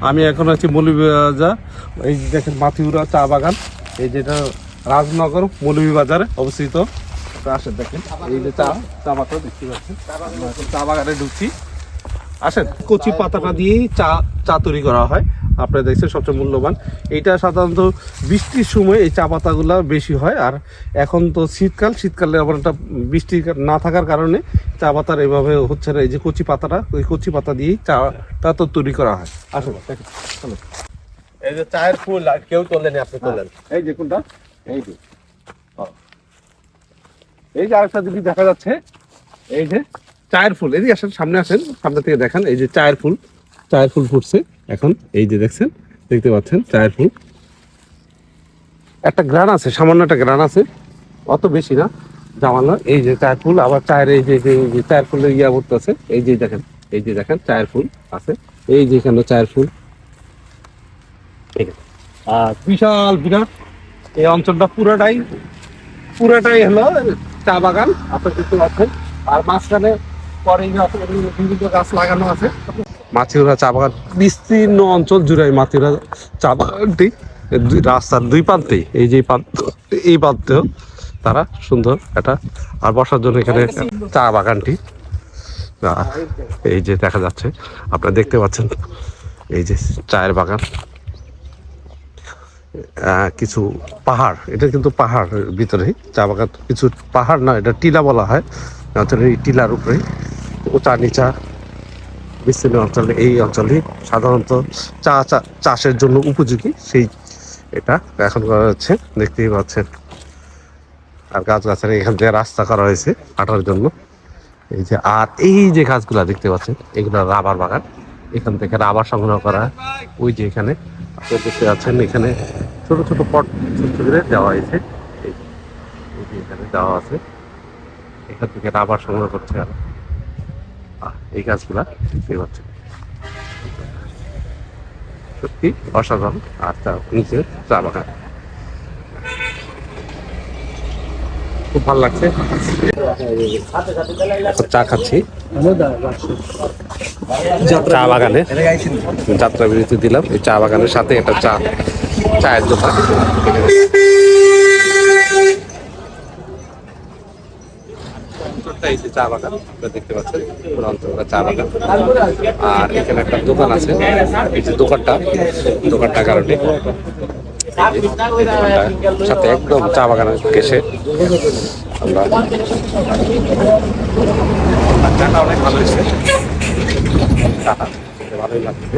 আমি এখন আছি মৌলভীবাজার। এই দেখেন মাথিউরা চা বাগান, এই যেটা রাজনগর মৌলভীবাজারে অবস্থিত। আসেন দেখেন, এই যে চা বাগান দেখতে পাচ্ছেন, চা বাগানে ঢুকছি। আসেন, কচি পাতাটা দিয়েই চা তৈরি করা হয়। আপনারা দেখছেন সবচেয়ে মূল্যবান এইটা। সাধারণত বৃষ্টির সময় এই চা পাতাগুলো বেশি হয়, আর এখন তো শীতকালে আবার একটা বৃষ্টি না থাকার কারণে চা পাতার এভাবে হচ্ছে না। এই যে কচি পাতাটা, ওই কচি পাতা দিয়েই চাটা তো তৈরি করা হয়। আসুন দেখেন, চলো। এই যে চায়ের ফুল, আর কেউ তোলেনি, আপনি তোলেন। এই যে কোনটা, এই যে এই যে আরেকটা দিদি দেখা যাচ্ছে, এই যে চায়ের ফুল। এদিকে আসেন, সামনে আসেন, সামনে থেকে দেখেন। এই যে চায়ের ফুল ফুটছে এখন। এই যে দেখতে পাচ্ছেন চায়ের ফুল। একটা গ্রান আছে, সামান্য একটা গ্রান আছে, অত বেশি না, জামানো। এই যে চায়ের ফুল, আবার চায়ের এই যে চায়ের ফুলের ইয়া করতেছে। এই যে দেখেন চায়ের ফুল আছে। এই যে এখানে চায়ের ফুল, আর বিশাল বিরাট এই অঞ্চলটা পুরাটাই হলো চা বাগান। আপনার দেখতে পাচ্ছেন, আর মাঝখানে পরে বিভিন্ন গাছ লাগানো আছে। মাথিউরা চা বাগান বিস্তীর্ণ অঞ্চল জুড়ে মাথিউরা চা বাগানটি রাস্তার দুই প্রান্তেই, এই যে এই প্রান্তেও তারা সুন্দর এটা, আর বসার জন্য এখানে চা বাগানটি। এই যে দেখা যাচ্ছে, আপনারা দেখতে পাচ্ছেন, এই যে চায়ের বাগান। কিছু পাহাড়, এটা কিন্তু পাহাড়ের ভিতরেই চা বাগান। কিছু পাহাড় না, এটা টিলা বলা হয়। এই টিলার উপরে উঁচা নিচা বিস্তীর্ণ অঞ্চলে, এই অঞ্চলে সাধারণত চাষের জন্য উপযোগী। সেই এটা এখন করা হচ্ছে, দেখতেই পাচ্ছেন। আর গাছগাছালি, এখান থেকে রাস্তা করা হয়েছে হাঁটার জন্য। এই যে, আর এই যে গাছগুলা দেখতে পাচ্ছেন, এগুলো রাবার বাগান। এখান থেকে রাবার সংগ্রহ করা। ওই যে এখানে আপনারা দেখতে পাচ্ছেন, এখানে ছোট ছোট পট করে দেওয়া হয়েছে। এই যে এখানে দেওয়া আছে, এখান থেকে রাবার সংগ্রহ করছে। আর এই গাছগুলা দেখতে পাচ্ছেন, সত্যি অসাধারণ। আর নিচে চা বাগান, খুব ভালো লাগছে। চা খাচ্ছি চা বাগানে, যাত্রা বিরতি দিলাম এই চা বাগানের সাথে একটা চায়ের দোকান। এই যে চা বাগান দেখতে পাচ্ছেন, পুরো অঞ্চলটা চা বাগান। আর এখানে একটা দোকান আছে, এই যে দোকানটা কারণে সাথে একদম চা বাগানের কেসে আমরা। চাটা অনেক ভালো হয়েছে, চাটা ভালোই লাগছে।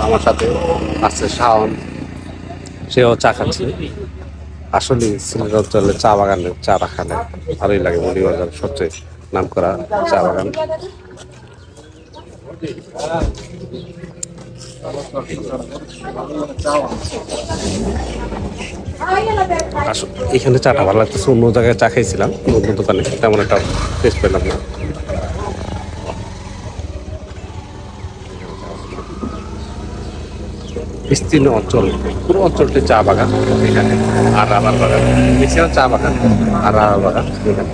আমার সাথে আছে শাওন, সেও চা খাচ্ছে। আসলে সিলেট অঞ্চলে চা বাগানের চা খালে ভালোই লাগে। মৌলভীবাজার সবচেয়ে নাম করা চা বাগান। এখানে চাটা ভালো লাগতেছে। অন্য জায়গায় চা খাইছিলাম, অন্য দোকানে, তেমন একটা টেস্ট পেলাম না। বিস্তীর্ণ অঞ্চল, পুরো অঞ্চলটি চা বাগান এখানে, আর রাবার বাগান। বেশিরভাগ চা বাগান আর রাবার বাগান এখানে।